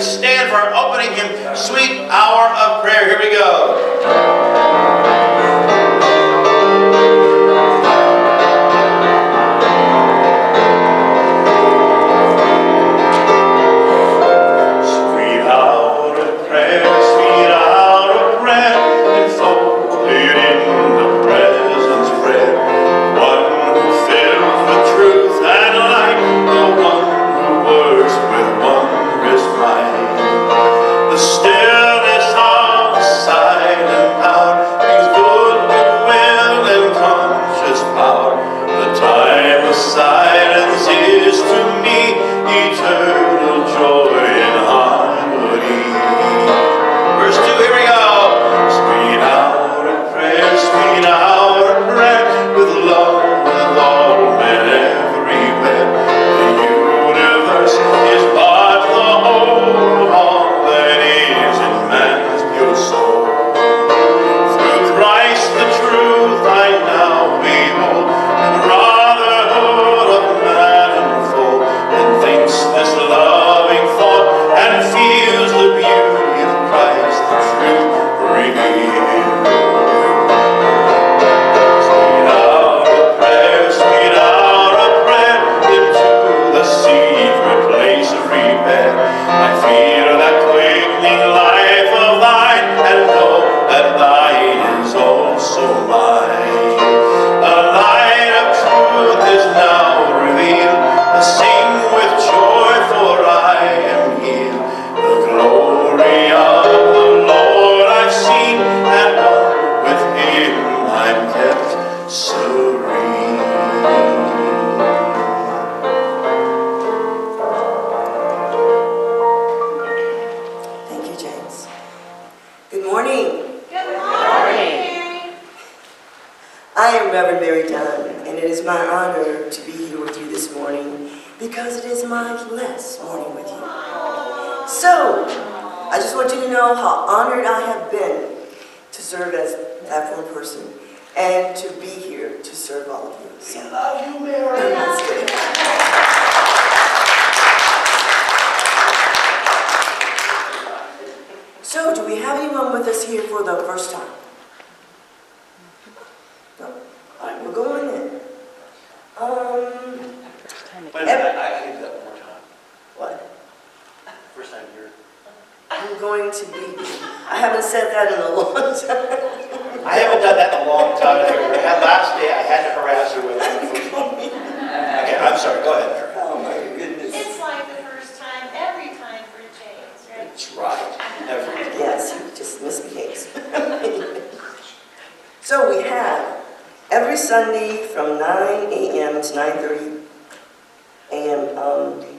stand for our opening hymn, Sweet Hour of Prayer. Here we go.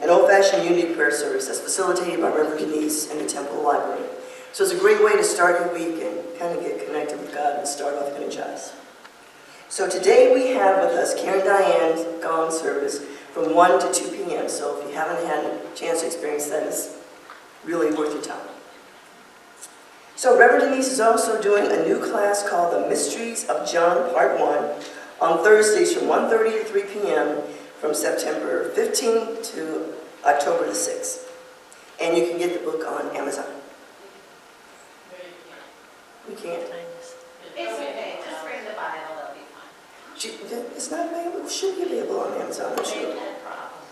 An old-fashioned unity prayer service that's facilitated by Reverend Denise in the Temple Library. So it's a great way to start your week and kind of get connected with God and start off energized. So today we have with us Karen Diane's gong service from 1 to 2 p.m. So if you haven't had a chance to experience that, it's really worth your time. So Reverend Denise is also doing a new class called The Mysteries of John Part 1 on Thursdays from 1:30 to 3 p.m. from September 15th to October the 6th. And you can get the book on Amazon. We can't. It's okay, just bring the Bible, that'll be fine. It's not available. It should be available on Amazon, I'm sure. They've had problems.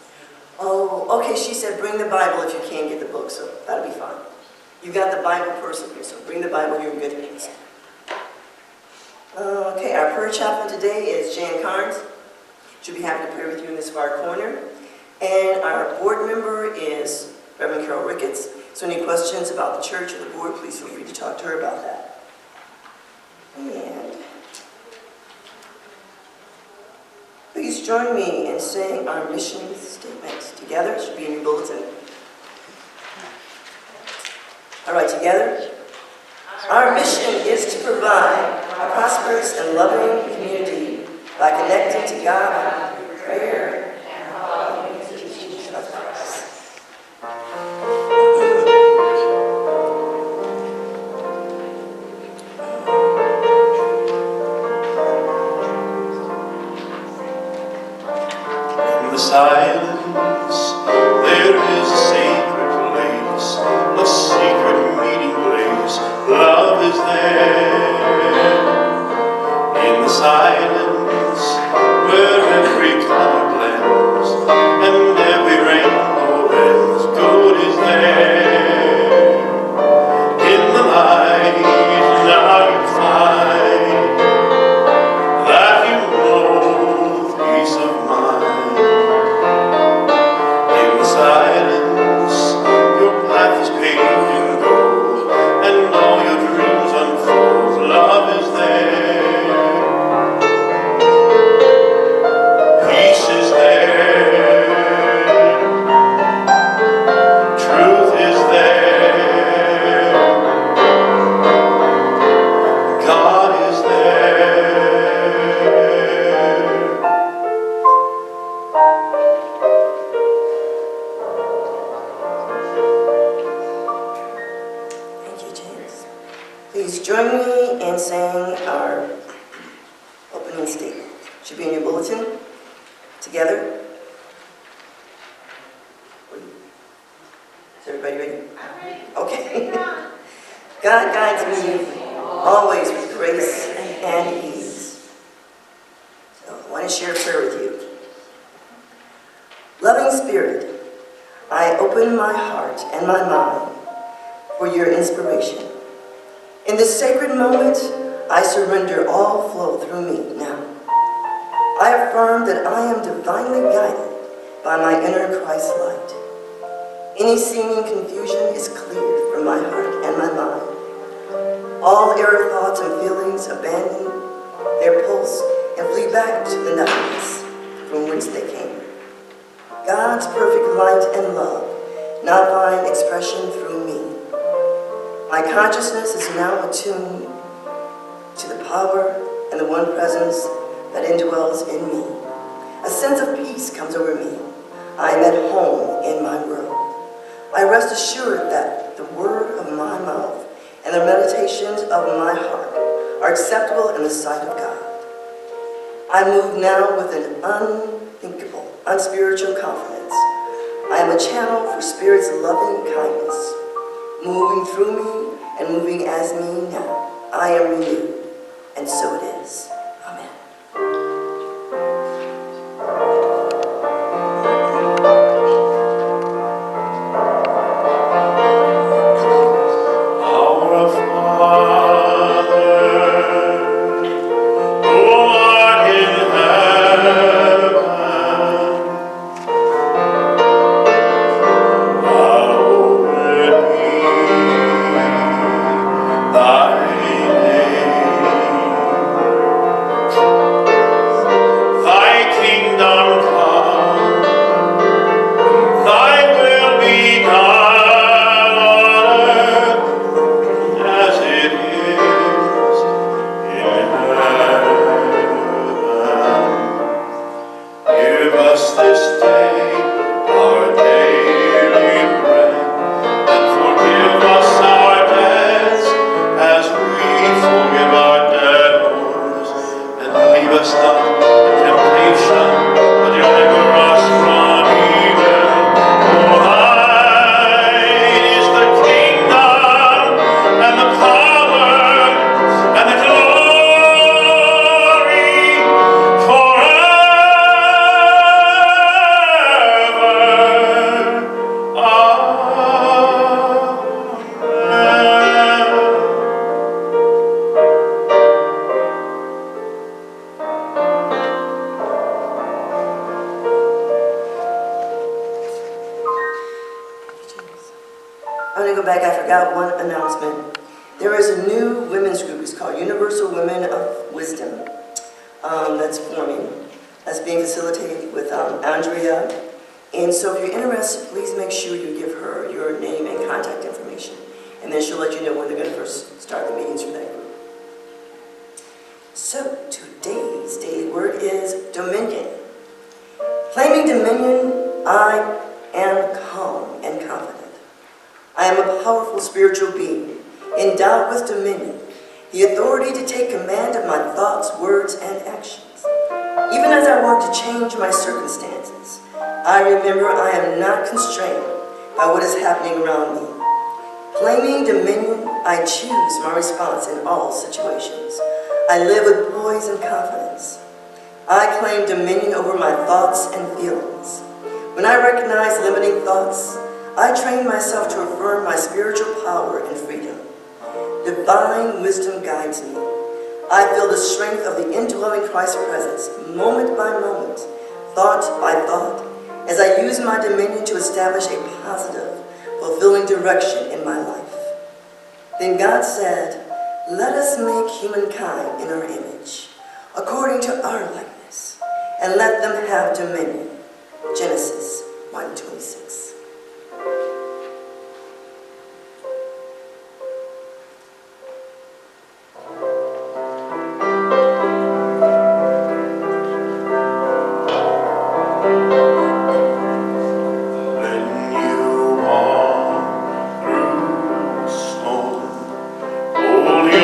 Oh, okay, she said bring the Bible if you can't get the book, so that'll be fine. You got the Bible person here, so bring the Bible, you're in good hands. Okay, our prayer chaplain today is Jan Carnes. She'll be happy to pray with you in this far corner. And our board member is Reverend Carol Ricketts. So any questions about the church or the board, please feel free to talk to her about that. And please join me in saying our mission statement together. It should be in your bulletin. All right, together. Our mission is to provide a prosperous and loving community by connecting to God through prayer and following the teachings of Christ. In the silence, there is a sacred place. please join me in saying our opening statement? Should be in your bulletin. Together. Is everybody ready? I'm ready. Okay. Bring it on. God guides me always with grace and ease. So I want to share a prayer with you. Loving Spirit, I open my heart and my mind for your inspiration. In this sacred moment, I surrender all flow through me now. I affirm that I am divinely guided by my inner Christ light. Any seeming confusion is cleared from my heart and my mind. All error thoughts and feelings abandon their pulse and flee back to the nothingness from whence they came. God's perfect light and love now find expression through me. My consciousness is now attuned to the power and the one presence that indwells in me. A sense of peace comes over me. I am at home in my world. I rest assured that the word of my mouth and the meditations of my heart are acceptable in the sight of God. I move now with an unthinkable, unspiritual confidence. I am a channel for Spirit's loving kindness, moving through me and moving as me now. I am renewed, and so it is. Amen. Our Father, who art in heaven, hallowed be thy name. Thy kingdom come, thy will be done on earth as it is in heaven. Give us this day our daily bread, and forgive us our debts as we forgive our debtors. And lead us not into temptation, but deliver us from evil. For thine is the kingdom, and the power, and the glory forever. Amen. I'm going to go back. I forgot one announcement. There is a new women's group. It's called Universal Women of Wisdom that's forming. That's being facilitated with Andrea. And so if you're interested, please make sure you give her your name and contact information. And then she'll let you know when they're going to first start the meetings for that group. So today's daily word is dominion. Claiming dominion, I am calm and confident. I am a powerful spiritual being, endowed with dominion, the authority to take command of my thoughts, words, and actions. Even as I work to change my circumstances, I remember I am not constrained by what is happening around me. Claiming dominion, I choose my response in all situations. I live with poise and confidence. I claim dominion over my thoughts and feelings. When I recognize limiting thoughts, I train myself to affirm my spiritual power and freedom. Divine wisdom guides me. I feel the strength of the indwelling Christ presence, moment by moment, thought by thought, as I use my dominion to establish a positive, fulfilling direction in my life. Then God said, "Let us make humankind in our image, according to our likeness, and let them have dominion." Genesis 1:26. When you walk through the storm, hold your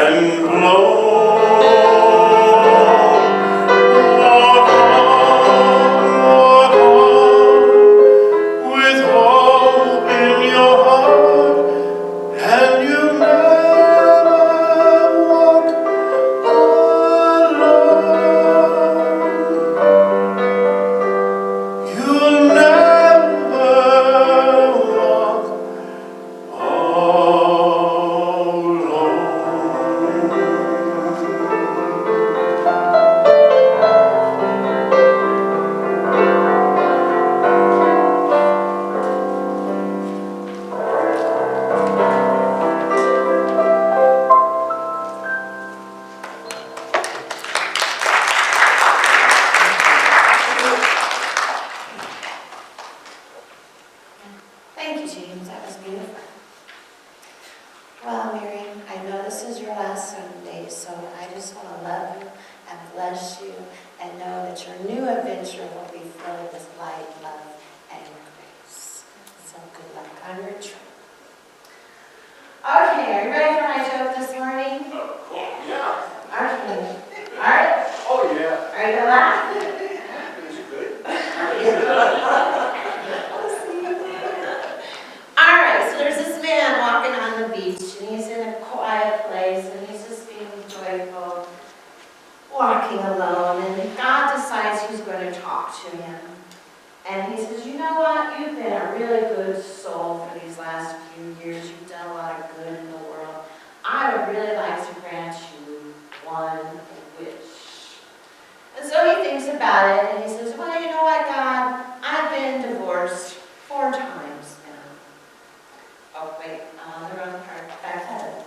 and blow. Walk on, with hope in your heart, and you never walk alone. You'll never walk Thank you, James. That was beautiful. Well, Mary, I know this is your last Sunday, so I just want to love you and bless you and know that your new adventure will be filled with light, love, and grace. So good luck on your trip. Okay, are you ready for my joke this morning? Yeah. Okay. All right. Oh, yeah. Are you going to laugh? Is it good? All right, so there's this man walking on the beach, and he's in a quiet place, and he's just being joyful, walking alone, and God decides he's going to talk to him. And he says, you know what, you've been a really good soul for these last few years. You've done a lot of good in the world. I would really like to grant you one wish. And so he thinks about it, and he says, well, you know what, God, I've been divorced 4 times now. Oh, wait, the wrong part, backheaded.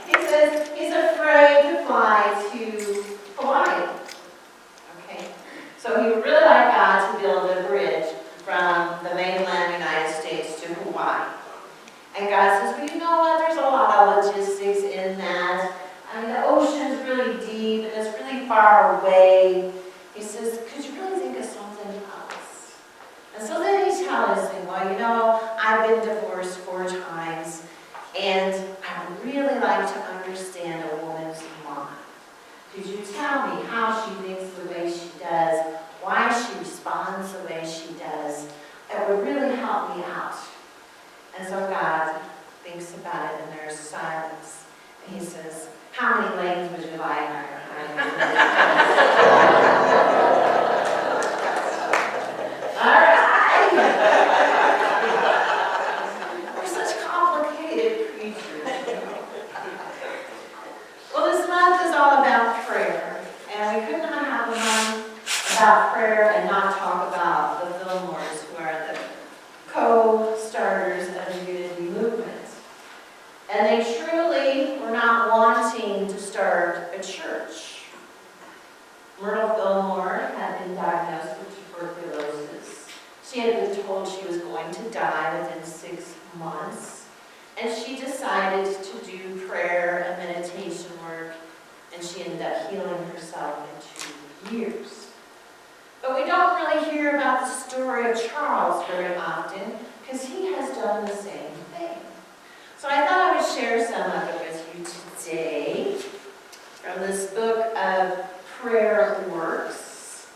He says he's afraid to fly to Hawaii. Okay, so he would really like God to build a bridge from the mainland United States to Hawaii. And God says, well, you know what, there's a lot of logistics in that. I mean, the ocean's really deep and it's really far away. He says, could you really think of something else? And so then he tells him, well, you know, I've been divorced 4 times, and I would really like to understand a woman's mind. Could you tell me how she thinks the way she does, why she responds the way she does? It would really help me out. And so God thinks about it, and there's silence. And he says, how many legs would you like on your hind? All right. We're such complicated creatures. Well, this month is all about prayer. And we could not have a month about prayer and not talk about the Fillmores, who are the co-starters of the Unity movement. And they truly were not wanting to start a church. Myrtle Fillmore had been diagnosed with tuberculosis. She had been told she was going to die within 6 months. And she decided to do prayer and meditation work, and she ended up healing herself in 2 years. But we don't really hear about the story of Charles very often, because he has done the same thing. So I thought I would share some of it with you today from this book of Prayer Works.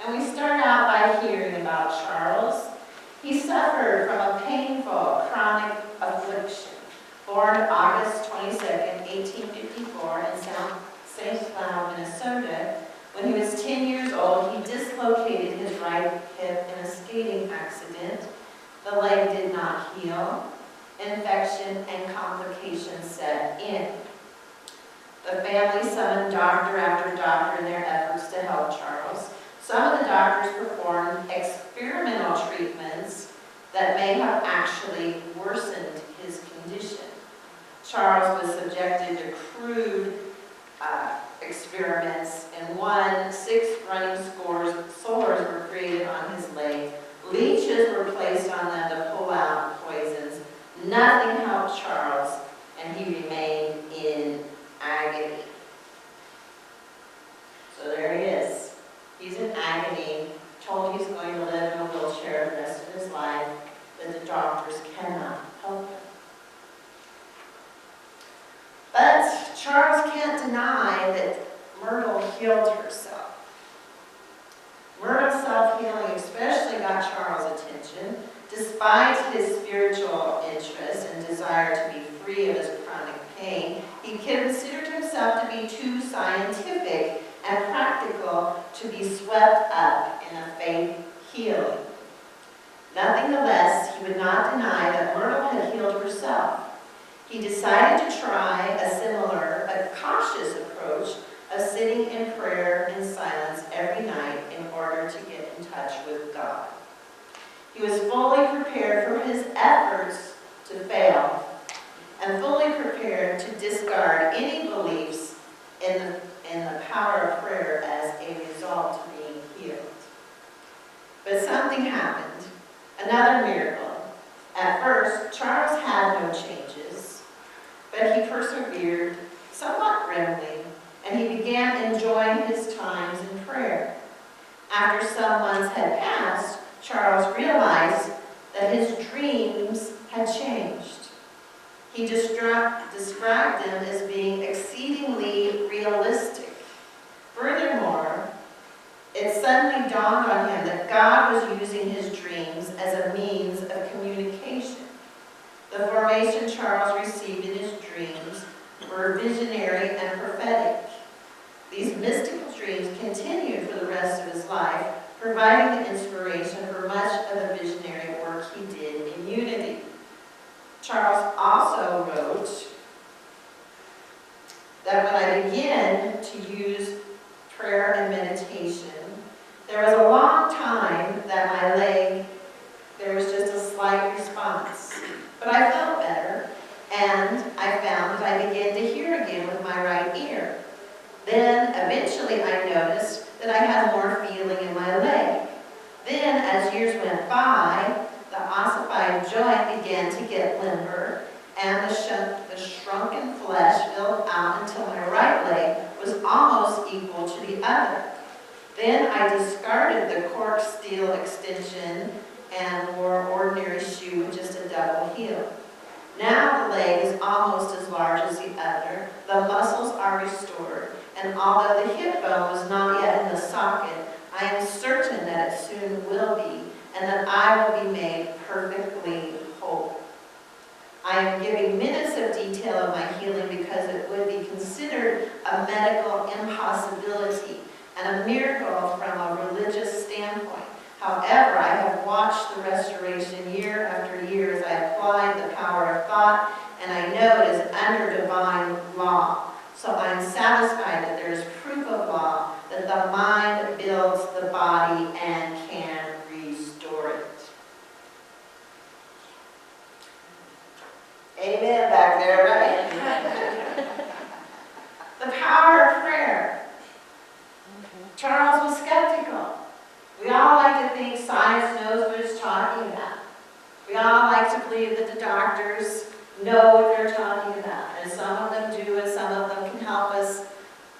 And we start out by hearing about Charles. He suffered from a painful chronic affliction. Born August 22nd, 1854 in St. Cloud, Minnesota, when he was 10 years old, he dislocated his right hip in a skating accident. The leg did not heal. Infection and complications set in. The family summoned doctor after doctor in their efforts to help Charles. Some of the doctors performed experimental treatments that may have actually worsened his condition. Charles was subjected to crude experiments. In one, 6 running sores were created on his leg. Leeches were placed on them to pull out poisons. Nothing helped Charles, and he remained in agony. So there he is. He's in agony, told he's going to live in a wheelchair the rest of his life, but the doctors cannot help him. Charles can't deny that Myrtle healed herself. Myrtle's self-healing especially got Charles' attention. Despite his spiritual interest and desire to be free of his chronic pain, he considered himself to be too scientific and practical to be swept up in a faith healing. Nonetheless, he would not deny that Myrtle had healed herself. He decided to try a similar but cautious approach of sitting in prayer in silence every night in order to get in touch with God. He was fully prepared for his efforts to fail and fully prepared to discard any beliefs in the power of prayer as a result of being healed. But something happened, another miracle. At first, Charles had no changes, but he persevered somewhat grimly, and he began enjoying his times in prayer. After some months had passed, Charles realized that his dreams had changed. He described them as being exceedingly realistic. Furthermore, it suddenly dawned on him that God was using his dreams as a means of communication. The formation Charles received in his dreams were visionary and prophetic. These mystical dreams continued for the rest of his life, providing the inspiration for much of the visionary work he did in unity. Charles also wrote that when I began to use prayer and meditation, there was a long time that my leg, there was just a slight response. But I felt better, and I found that I began to hear again with my right ear. Then, eventually, I noticed that I had more feeling in my leg. Then, as years went by, the ossified joint began to get limber, and the shrunken flesh filled out until my right leg was almost equal to the other. Then I discarded the cork steel extension and wore an ordinary shoe with just a double heel. Now the leg is almost as large as the other, the muscles are restored, and although the hip bone was not yet in the socket, I am certain that it soon will be, and that I will be made perfectly whole. I am giving minutes of detail of my healing because it would be considered a medical impossibility and a miracle from a religious standpoint. However, I have watched the restoration year after year as I applied the power of thought, and I know it is under divine law. So I am satisfied that there is proof of law that the mind builds the body and can restore it. Amen back there, right? The power of prayer. Charles was skeptical. We all like to think science knows what it's talking about. We all like to believe that the doctors know what they're talking about. And some of them do, and some of them can help us.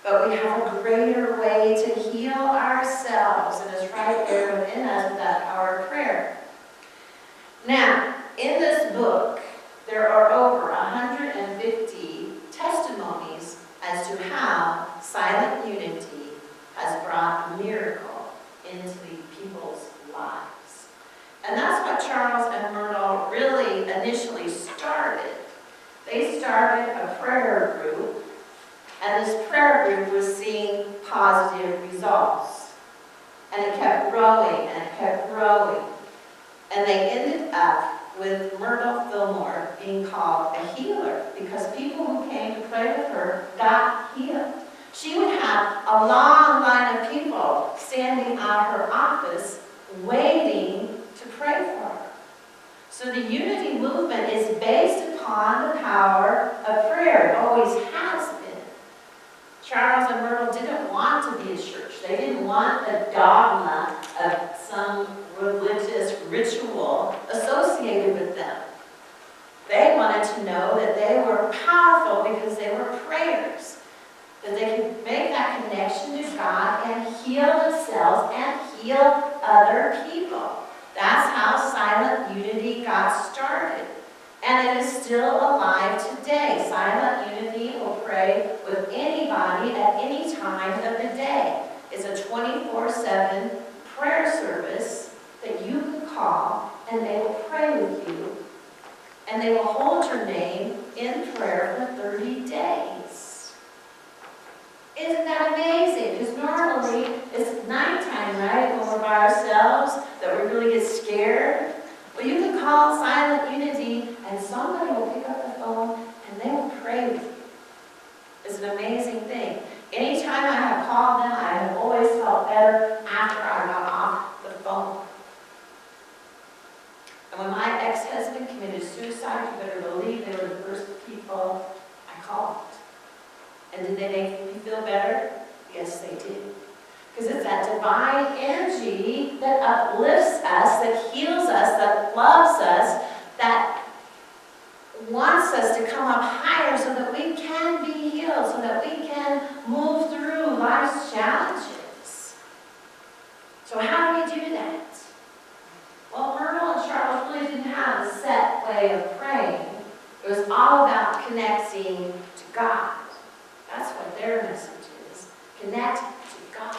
But we have a greater way to heal ourselves, and it's right there within us with that power of prayer. Now, in this book, there are over 150 testimonies as to how silent unity has brought a miracle into the people's lives. And that's what Charles and Myrtle really initially started. They started a prayer group, and this prayer group was seeing positive results. And it kept growing, and it kept growing. And they ended up with Myrtle Fillmore being called a healer because people who came to pray with her got healed. She would have a long line of people standing at her office waiting to pray for her. So the unity movement is based upon the power of prayer. It always has been. Charles and Myrtle didn't want to be a church. They didn't want the dogma of some religious ritual associated with them. They wanted to know that they were powerful because they were prayers. That they could make that connection to God and heal themselves and heal other people. That's how silent unity got started. And it is still alive today. Silent unity will pray pray with anybody at any time of the day. It's a 24/7 prayer service that you can call, and they will pray with you. And they will hold your name in prayer for 30 days. Isn't that amazing? Because normally it's nighttime, right, when we're by ourselves, that we really get scared. Well, you can call Silent Unity, and somebody will pick up the phone, and they will pray with you. It's an amazing thing. Anytime I have called them, I have always felt better after I got off the phone. And when my ex-husband committed suicide, you better believe they were the first people I called. And did they make me feel better? Yes, they did. Because it's that divine energy that uplifts us, that heals us, that loves us, that wants us to come up higher so that we can be healed, so that we can move through life's challenges. So how do we do that? Well, Myrtle and Charles really didn't have a set way of praying. It was all about connecting to God. That's what their message is. Connect to God.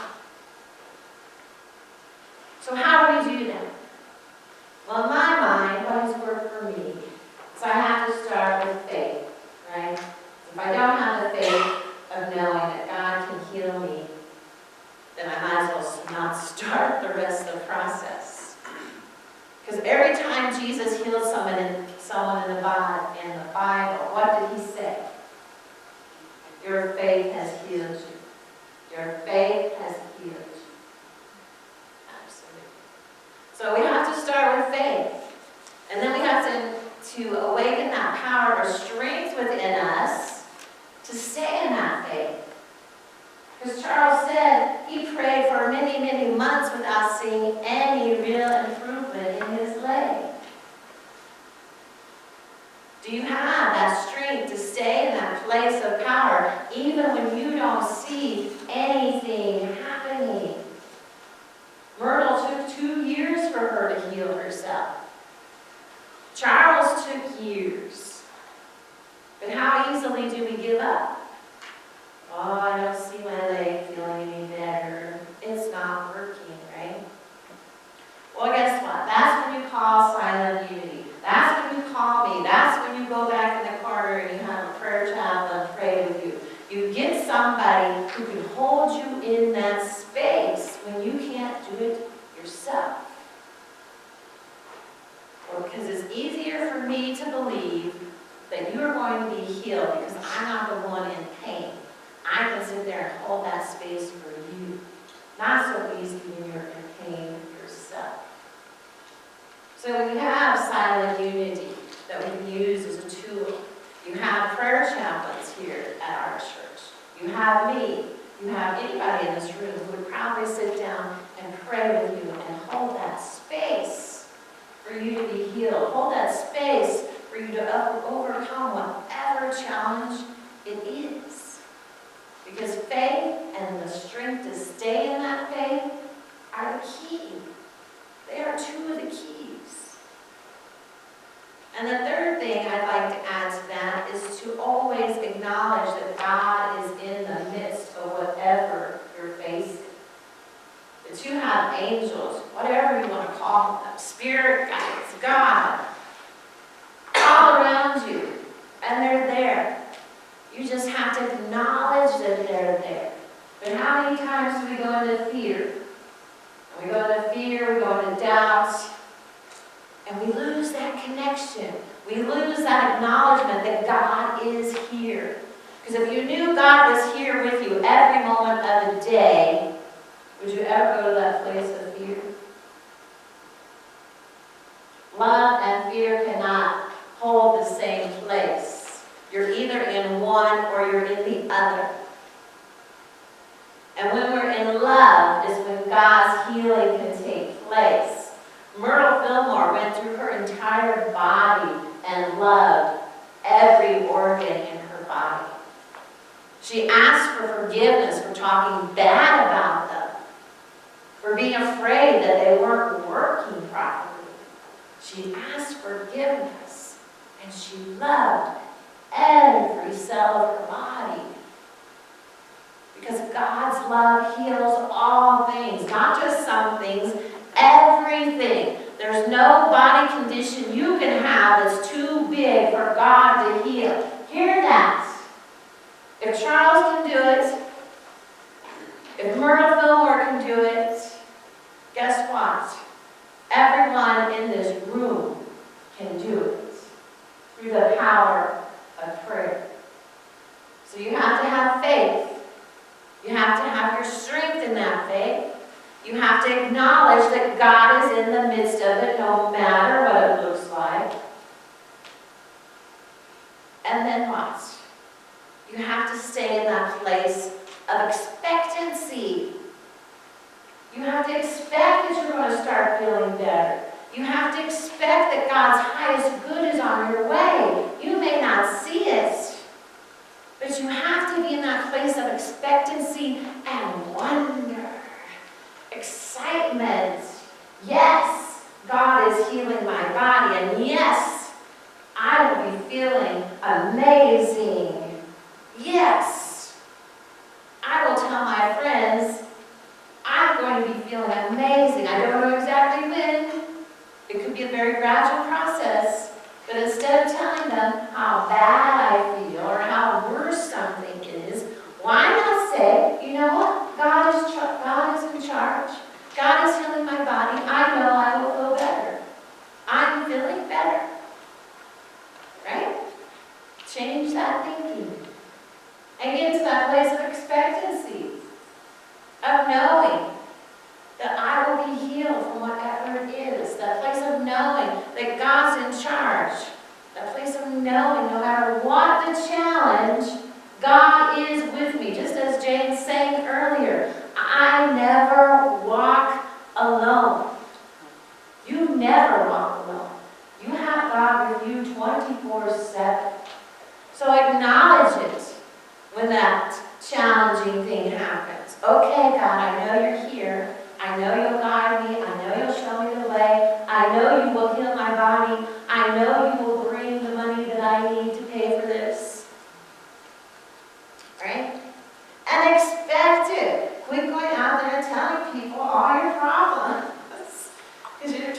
So how do we do that? Well, in my mind, what has worked for me is I have to start with faith, right? If I don't have the faith of knowing that God can heal me, then I might as well not start the rest of the process. Because every time Jesus healed someone in the Bible, what did he say? Your faith has healed you. Your faith has healed you. Absolutely. So we have to start with faith. And then we have to awaken that power or strength within us to stay in that faith. Because Charles said he prayed for many, many months without seeing any real improvement in his leg. Do you have that strength to stay in that place of power even when you don't see anything happening? Myrtle took 2 years for her to heal herself. Charles took years. But how easily do we give up? Oh, I don't see my leg feeling any better. It's not working, right? Well, guess what? That's when you call Silent Unity. That's when you call me. That's when you go back in the corner and you have a prayer chaplain pray with you. You get somebody who can hold you in that space when you can't do it yourself. Well, because it's easier for me to believe that you are going to be healed because I'm not the one in pain. I can sit there and hold that space for you. Not so easy when you're in pain yourself. So we have Silent Unity that we can use as a tool. You have prayer chaplains here at our church. You have me. You have anybody in this room who would probably sit down and pray with you and hold that space for you to be healed. Hold that space for you to overcome whatever challenge it is. Because faith and the strength to stay in that faith are the key. They are two of the keys. And the third thing I'd like to add to that is to always acknowledge that God is in the midst of whatever you're facing. That you have angels, whatever you want to call them, spirit guides, God, all around you. And they're there. You just have to acknowledge that they're there. But how many times do we go into fear? We go into fear, we go into doubts, and we lose that connection. We lose that acknowledgement that God is here. Because if you knew God was here with you every moment of the day, would you ever go to that place of fear? Love and fear cannot hold the same place. You're either in one or you're in the other. And when we're in love is when God's healing can take place. Myrtle Fillmore went through her entire body and loved every organ in her body. She asked for forgiveness for talking bad about them, for being afraid that they weren't working properly. She asked forgiveness, and she loved every cell of her body God's love heals all things, not just some things, everything. There's no body condition you can have that's too big for God to heal. Hear that. If Charles can do it, if Myrtle Fillmore can do it, guess what? Everyone in this room can do it through the power of prayer. So you have to have faith. You have to have your strength in that faith. You have to acknowledge that God is in the midst of it, no matter what it looks like. And then what? You have to stay in that place of expectancy. You have to expect that you're going to start feeling better. You have to expect that God's highest good is on your way. You may not see it, but you have to be in that place of expectancy and wonder, excitement. Yes, God is healing my body, and yes, I will be feeling amazing. Yes, I will tell my friends, I'm going to be feeling amazing. I don't know exactly when. It could be a very gradual process. But instead of telling them how bad I feel or how worse something is, why not say, you know what? God is in charge. God is healing my body. I know I will feel better. I'm feeling better. Right? Change that thinking. And get to that place of expectancy, of knowing that I will be healed from whatever it is. That place of knowing that God's in charge. That place of knowing no matter what the challenge, God is with me. Just as Jane sang earlier, I never walk alone. You never walk alone. You have God with you 24/7. So acknowledge it when that challenging thing happens. Okay, God, I know you're here. I know you'll guide me. I know you'll show me the way. I know you will heal my body. I know you will bring the money that I need to pay for this. Right? And expect it. Quit going out there and telling people all your problems. Because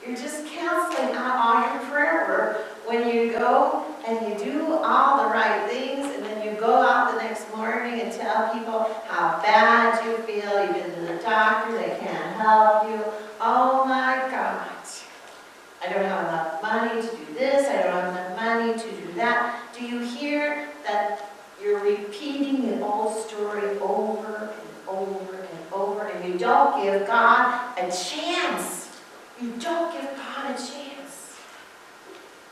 you're just canceling out all your prayer work when you go and you do all the right things, and then you go out the next morning and tell people how bad you feel. You've been to the doctor, they can't help you. Oh my God. I don't have enough money to do this. I don't have enough money to do that. Do you hear that you're repeating the old story over and over and over, and you don't give God a chance? You don't give God a chance.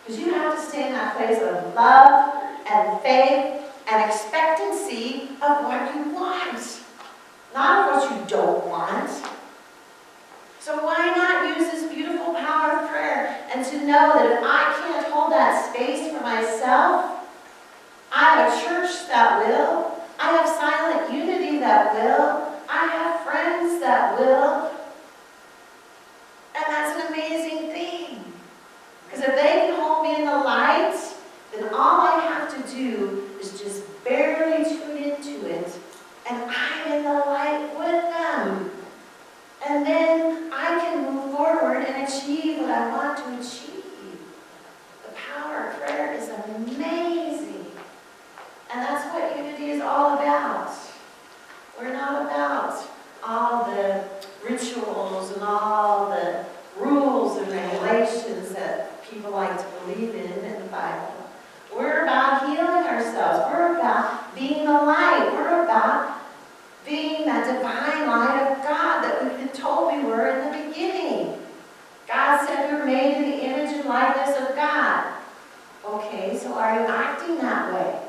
Because you have to stay in that place of love and faith and expectancy of what you want, not of what you don't want. So why not use this beautiful power of prayer and to know that if I can't hold that space for myself, I have a church that will. I have silent unity that will. I have friends that will. And that's an amazing thing. Because if they can hold me in the light, then all I have to do is just barely tune into it, and I'm in the light with them. And then I can move forward and achieve what I want to achieve. The power of prayer is amazing. And that's what unity is all about. We're not about all the rituals and all the rules and regulations that people like to believe in the Bible. We're about healing ourselves. We're about being the light. We're about being that divine light of God that we've been told we were in the beginning. God said we were made in the image and likeness of God. Okay, so are you acting that way?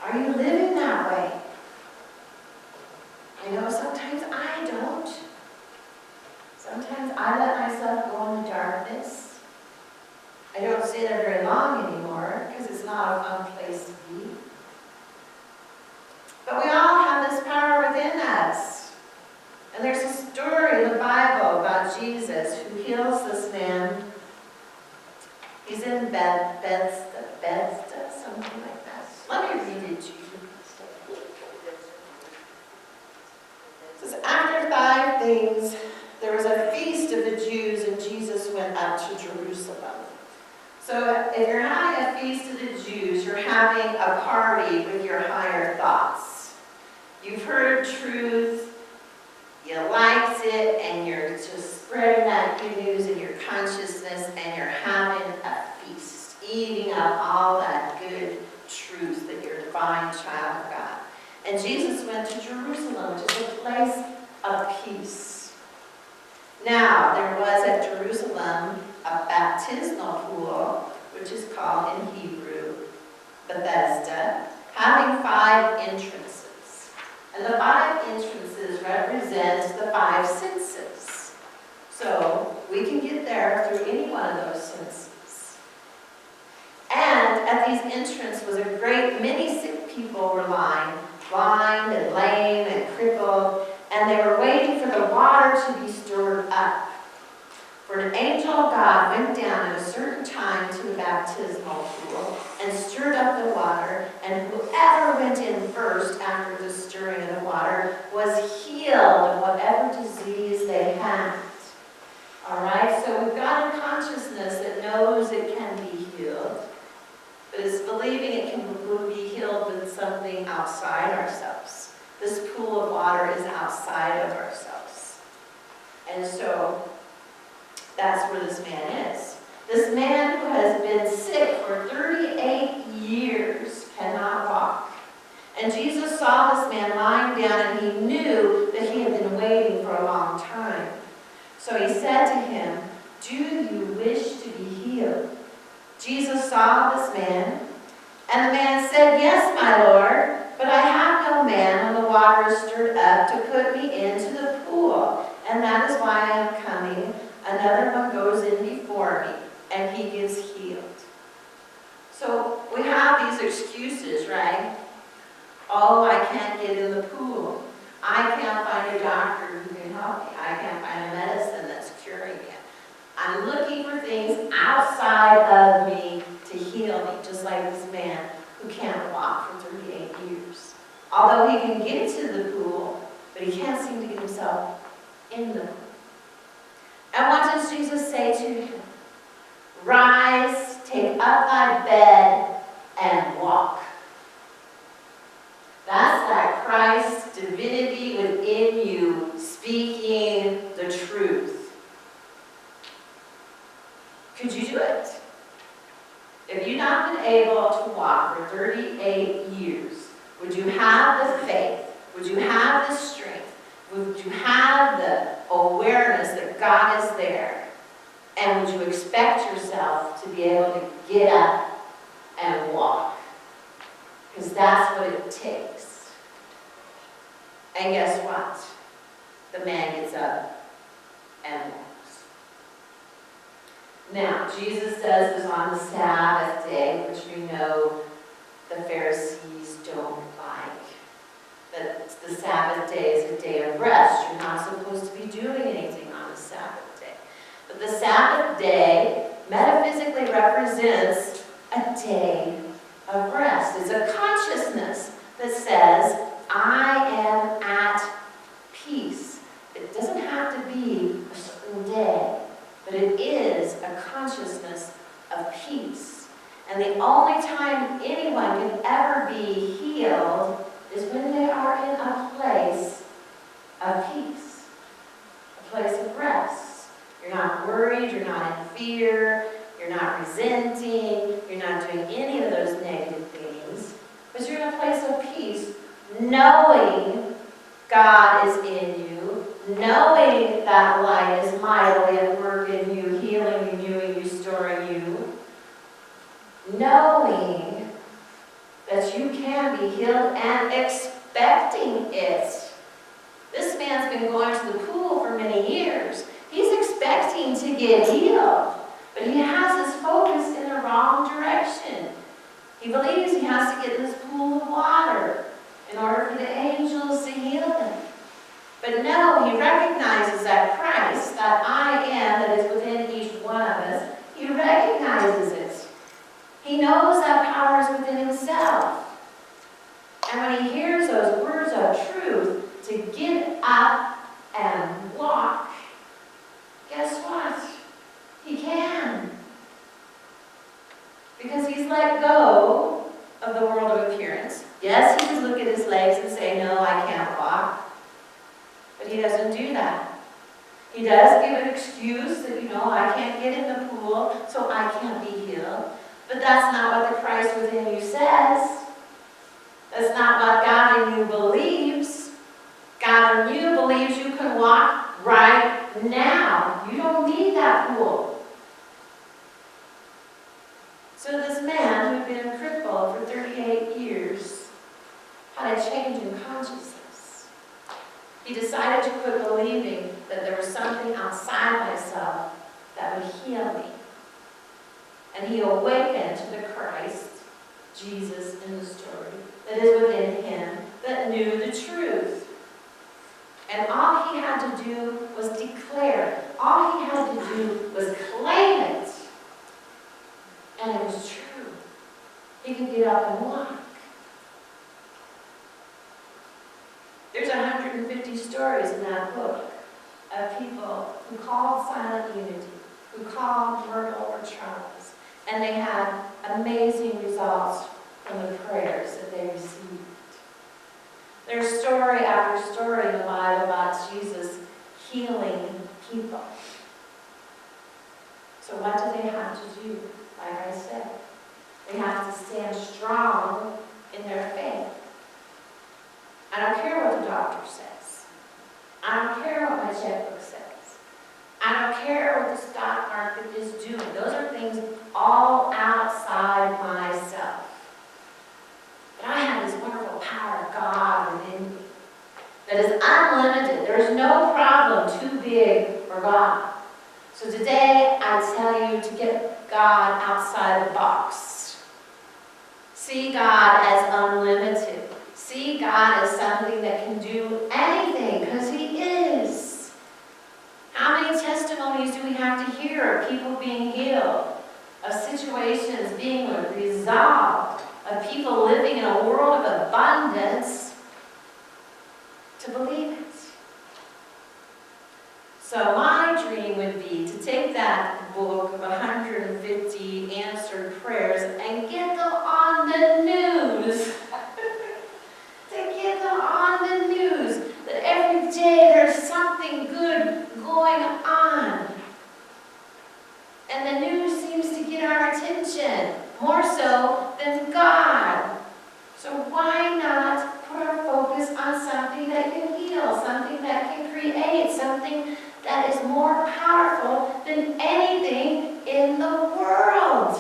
Are you living that way? I know sometimes I don't. Sometimes I let myself go into darkness. I don't stay there very long anymore because it's not a fun place to be. But we all have this power within us. And there's a story in the Bible about Jesus who heals this man. He's in Bethesda, something like that. Let me read it to you. So if you're having a feast of the Jews, you're having a party with your higher thoughts. You've heard truth, you liked it, and you're just spreading that good news in your consciousness, and you're having a feast, eating up all that good truth that you're a divine child of God. And Jesus went to Jerusalem, which is a place of peace. Now, there was at Jerusalem a baptismal pool, which is called in Hebrew Bethesda, having 5 entrances. And the 5 entrances represent the 5 senses. So we can get there through any one of those senses. And at these entrances was a great many sick people were lying, blind and lame and crippled, and they were waiting for the water to be stirred up. For an angel of God went down at a certain time to the baptismal pool and stirred up the water, and whoever went in first after the stirring of the water was healed of whatever disease they had. All right, so we've got a consciousness that knows it can be healed, but it's believing it can be healed with something outside ourselves. This pool of water is outside of ourselves. And so that's where this man is. This man who has been sick for 38 years cannot walk. And Jesus saw this man lying down, and he knew that he had been waiting for a long time. So he said to him, "Do you wish to be healed?" Jesus saw this man, and the man said, "Yes, my Lord, but I have no man when the water is stirred up to put me into the pool, and that is why I am coming. Another one goes in before me," and he gets healed. So we have these excuses, right? Oh, I can't get in the pool. I can't find a doctor who can help me. I can't find a medicine that's curing me. I'm looking for things outside of me to heal me, just like this man who can't walk for 38 years. Although he can get to the pool, but he can't seem to get himself in the pool. And what does Jesus say to him? "Rise, take up thy bed, and walk." That's that Christ divinity within you speaking the truth. Could you do it? If you've not been able to walk for 38 years, would you have the faith? Would you have the strength? Would you have the awareness that God is there? And would you expect yourself to be able to get up and walk? Because that's what it takes. And guess what? The man gets up and walks. Now, Jesus does this on the Sabbath day, which we know the Pharisees don't like. That the Sabbath day is a day of rest. You're not supposed to be doing anything on the Sabbath day. But the Sabbath day metaphysically represents a day of rest. It's a consciousness that says, I am at peace. It doesn't have to be a certain day, but it is a consciousness of peace. And the only time anyone can ever be healed is when they are in a place of peace, a place of rest. You're not worried, you're not in fear, you're not resenting, you're not doing any of those negative things, but you're in a place of peace, knowing God is in you, knowing that light is mightily at work in you, healing you, renewing you, storing you, knowing that you can be healed and expecting it. This man's been going to the pool for many years. He's expecting to get healed, but he has his focus in the wrong direction. He believes he has to get in this pool of water in order for the angels to heal him. But no, he recognizes that Christ, that I am, that is within each one of us, he recognizes it. He knows that power is within himself. And when he hears those words of truth, to get up and walk, guess what? He can. He does give an excuse that, I can't get in the pool, so I can't be healed. But that's not what the Christ within you says. That's not what God in you believes. God in you believes you can walk right now. You don't need that pool. So this man who'd been crippled for 38 years had a change in consciousness. He decided to quit believing that there was something outside myself that would heal me. And he awakened to the Christ, Jesus in the story, that is within him, that knew the truth. And all he had to do was declare it. All he had to do was claim it. And it was true. He could get up and walk. There's 150 stories in that book of people who called silent unity, who called Myrtle or Charles, and they had amazing results from the prayers that they received. There's story after story in the Bible about Jesus healing people. So what do they have to do? Like I said, they have to stand strong in their faith. I don't care what the doctor says. I don't care what my checkbook says. I don't care what the stock market is doing. Those are things all outside myself. But I have this wonderful power of God within me that is unlimited. There's no problem too big for God. So today I tell you to get God outside the box. See God as unlimited. See God as something that can do anything, because He is. How many testimonies do we have to hear of people being healed, of situations being resolved, of people living in a world of abundance, to believe it? So my dream would be to take that book of 150 answered prayers and get them on the news. To get them on the news. That every day there's something good going on. And the news seems to get our attention more so than God. So why not put our focus on something that can heal, something that can create, something that is more powerful than anything in the world?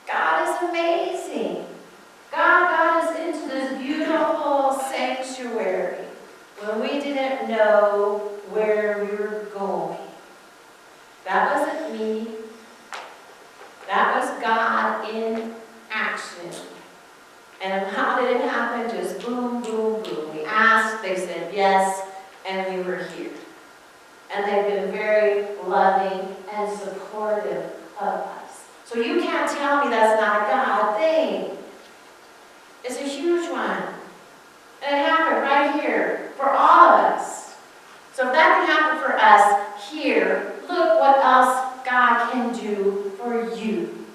God is amazing. God got us into this beautiful sanctuary when we didn't know where we were going. That wasn't me. That was God in action. And how did it happen? Just boom, boom, boom. We asked, they said yes, and we were here. And they've been very loving and supportive of us. So you can't tell me that's not a God thing. It's a huge one. And it happened right here for all of us. So if that can happen for us here, look what else God can do for you.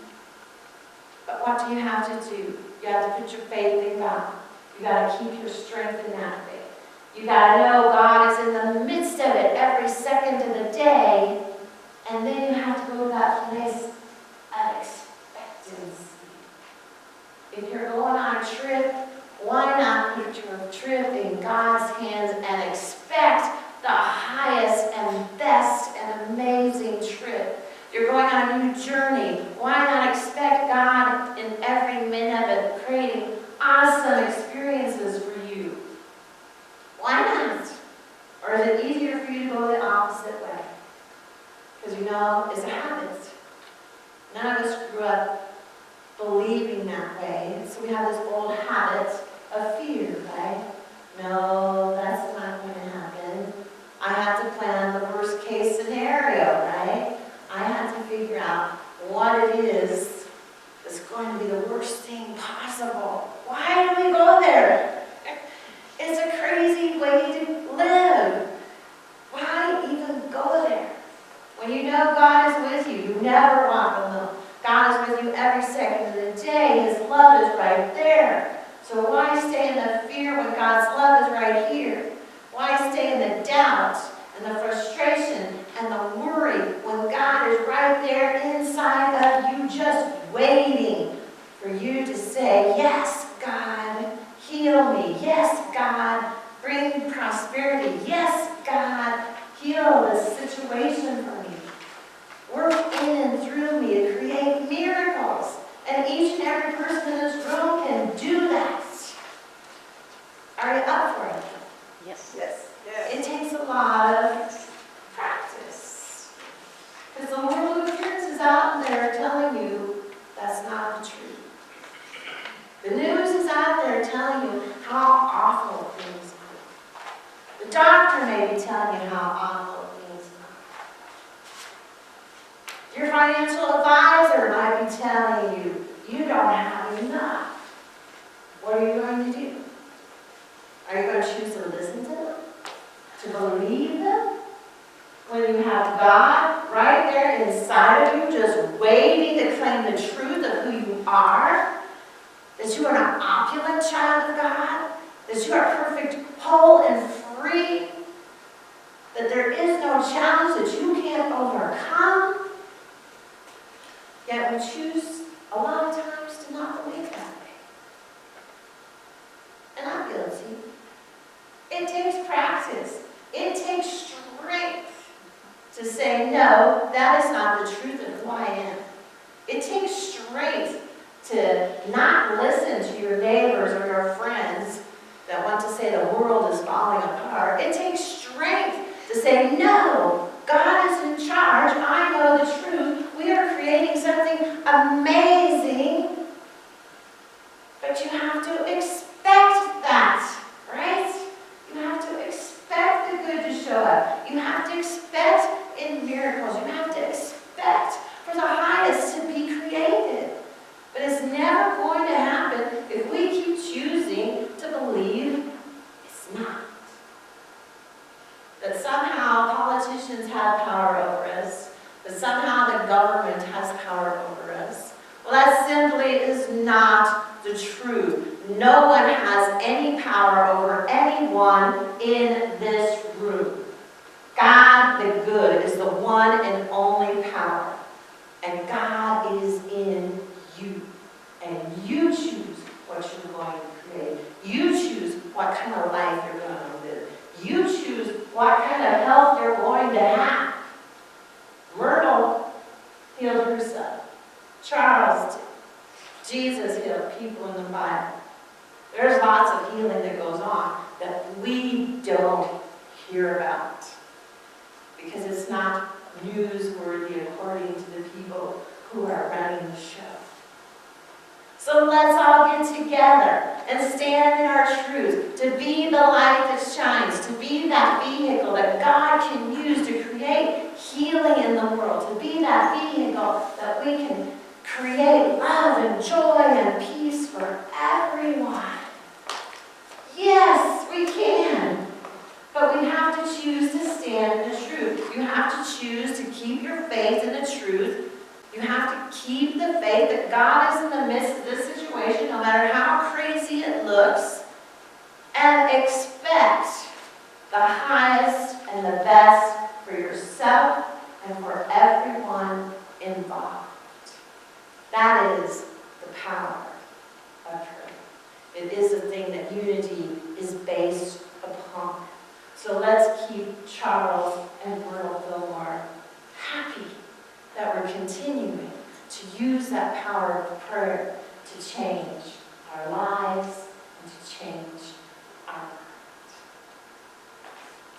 But what do you have to do? You have to put your faith in God. You got to keep your strength in that faith. You got to know God is in the midst of it every second of the day. And then you have to go to that place of expectancy. If you're going on a trip, why not put your trip in God's hands and expect the highest and best and amazing trip? You're going on a new journey. Why not expect God in every minute of it, creating awesome experiences for you? Why not? Or is it easier for you to go the opposite way? Because it's a habit. None of us grew up believing that way. So we have this old habit of fear, right? No, that's not going to happen. I have to plan the worst case scenario, right? I have to figure out what it is that's going to be the worst thing possible. Why do we go there? It's a crazy way to live. Why even go there? When you know God is with you, you never walk alone. God is with you every second of the day. His love is right there. So why stay in the fear when God's love is right here? Why stay in the doubt and the frustration and the worry when God is right there inside of you just waiting for you to say, yes, God, heal me. Yes, God, bring prosperity. Yes, God, heal this situation for me. Work in and through me to create miracles. And each and every person in this room can do that. Are you up for it? Yes. Yes. It takes a lot of practice. Because the world of appearance is out there telling you that's not the truth. The news is out there telling you how awful things are. The doctor may be telling you how awful things are. Your financial advisor might be telling you you don't have enough. What are you going to do? Are you going to choose to listen to them? To believe them? When you have God right there inside of you, just waiting to claim the truth of who you are, that you are an opulent child of God, that you are perfect, whole, and free, that there is no challenge that you can't overcome. Yet we choose a lot of times to not believe that way. And I'm guilty. It takes practice. It takes strength to say, no, that is not the truth of who I am. It takes strength to not listen to your neighbors or your friends that want to say the world is falling apart. It takes strength to say, no, God is in charge. I know the truth. We are creating something amazing. But you have to expect that, right? You have to expect the good to show up. You have to expect in miracles. You have to expect for the highest to be created. But it's never going to happen if we keep choosing to believe it's not. That somehow politicians have power over us. That somehow the government has power over us. Well, that simply is not the truth. No one has any power over anyone in this room. God the good is the one and only power. And God is in you. And you choose what you're going to create. You choose what kind of life you're going to live. You choose what kind of health you're going to have. Myrtle healed herself. Charles did. Jesus healed people in the Bible. There's lots of healing that goes on that we don't hear about because it's not newsworthy according to the people who are running the show. So let's all get together and stand in our truth to be the light that shines, to be that vehicle that God can use to create healing in the world, to be that vehicle that we can create love and joy and peace for everyone. Yes, we can. But we have to choose to stand in the truth. You have to choose to keep your faith in the truth. You have to keep the faith that God is in the midst of this situation, no matter how crazy it looks, and expect the highest and the best for yourself and for everyone involved. That is the power of prayer. It is a thing that unity is based upon. So let's keep Charles and Myrtle Fillmore happy that we're continuing to use that power of prayer to change our lives and to change our world.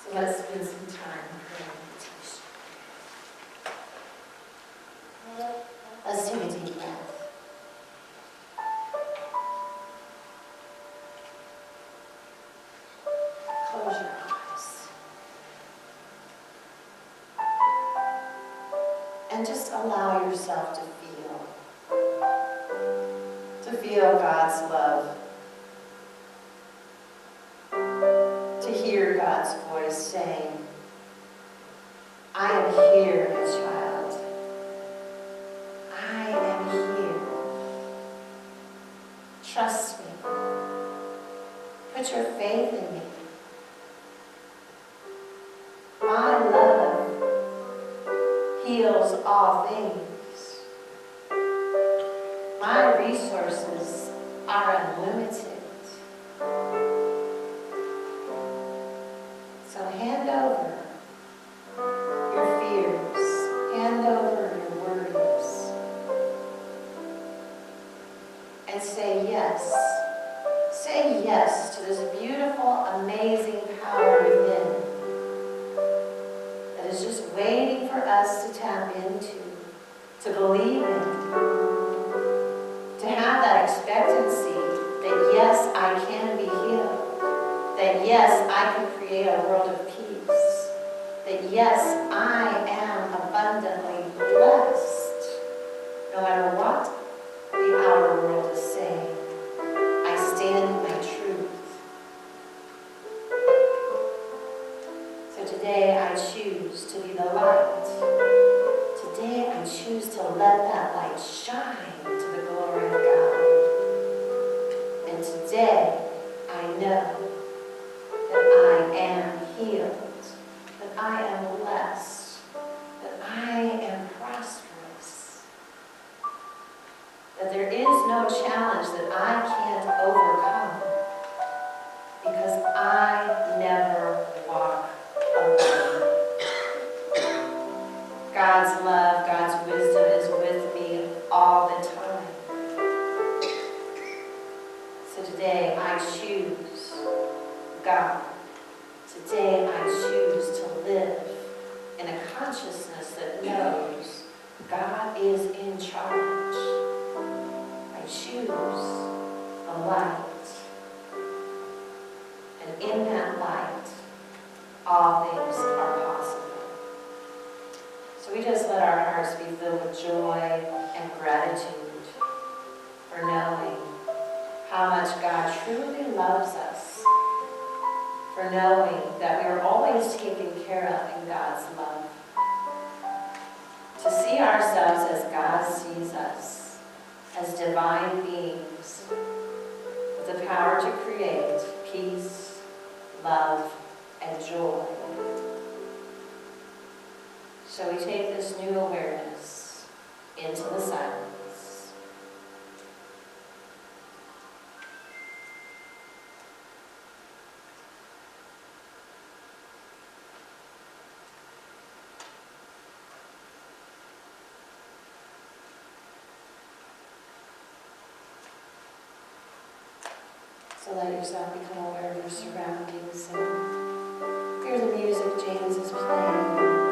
So let's spend some time praying meditation. Let's take a deep breath. Close your eyes. And just allow yourself to feel God's love, to hear God's voice saying, I am here, my child. I am here. Trust me. Put your faith in me. all things. My resources are unlimited. So hand over your fears, hand over your worries, and say yes. Say yes to this beautiful, amazing power within that is just waiting for us to tap into, to believe in, to have that expectancy that yes, I can be healed, that yes, I can create a world of peace, that yes, I am abundantly blessed, no matter what the outer world is saying. I stand in my truth. So today I choose to be the light. Today I choose to let that light shine to the glory of God. And today I know that I am healed, that I am blessed, that I am prosperous, that there is no challenge that I can't overcome, because I never walk alone. God's love, God's wisdom is with me all the time. So today I choose God. Today I choose to live in a consciousness that knows God is in charge. I choose the light. And in that light, all things are possible. So we just let our hearts be filled with joy and gratitude for knowing how much God truly loves us, for knowing that we are always taken care of in God's love, to see ourselves as God sees us, as divine beings with the power to create peace, love, and joy. So we take this new awareness into the silence. So let yourself become aware of your surroundings. And hear the music James is playing.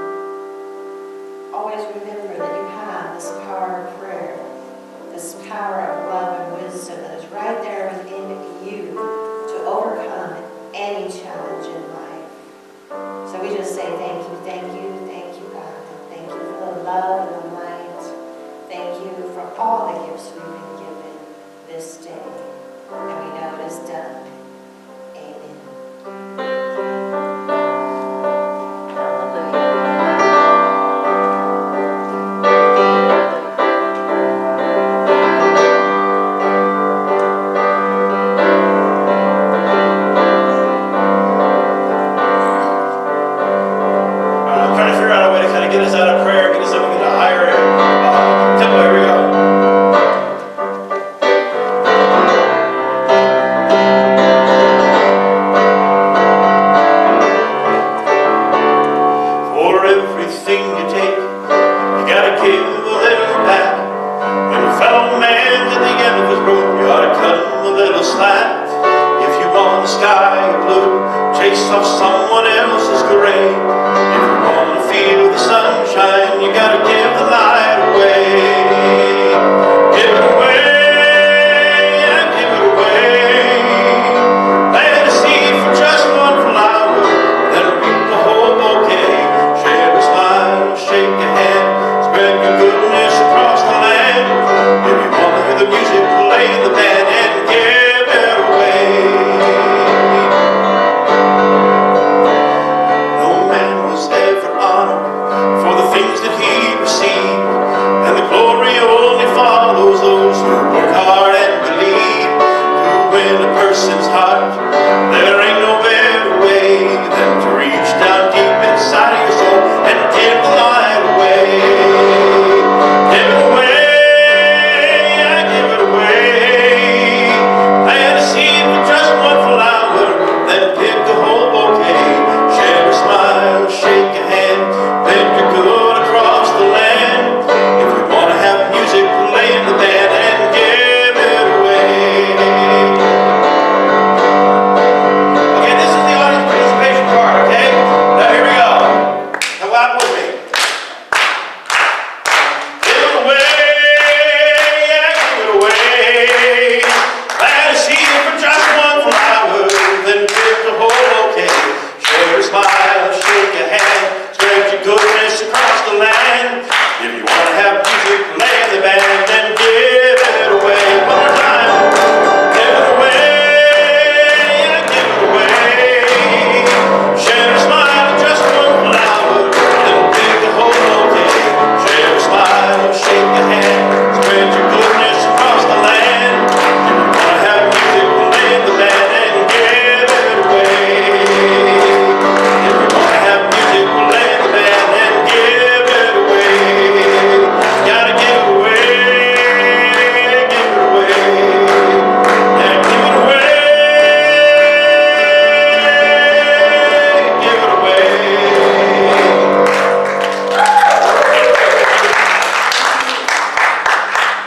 Always remember that you have this power of prayer, this power of love and wisdom that is right there within you to overcome any challenge in life. So we just say thank you, God. Thank you for the love and the light. Thank you for all the gifts we've been given this day. And we know it is done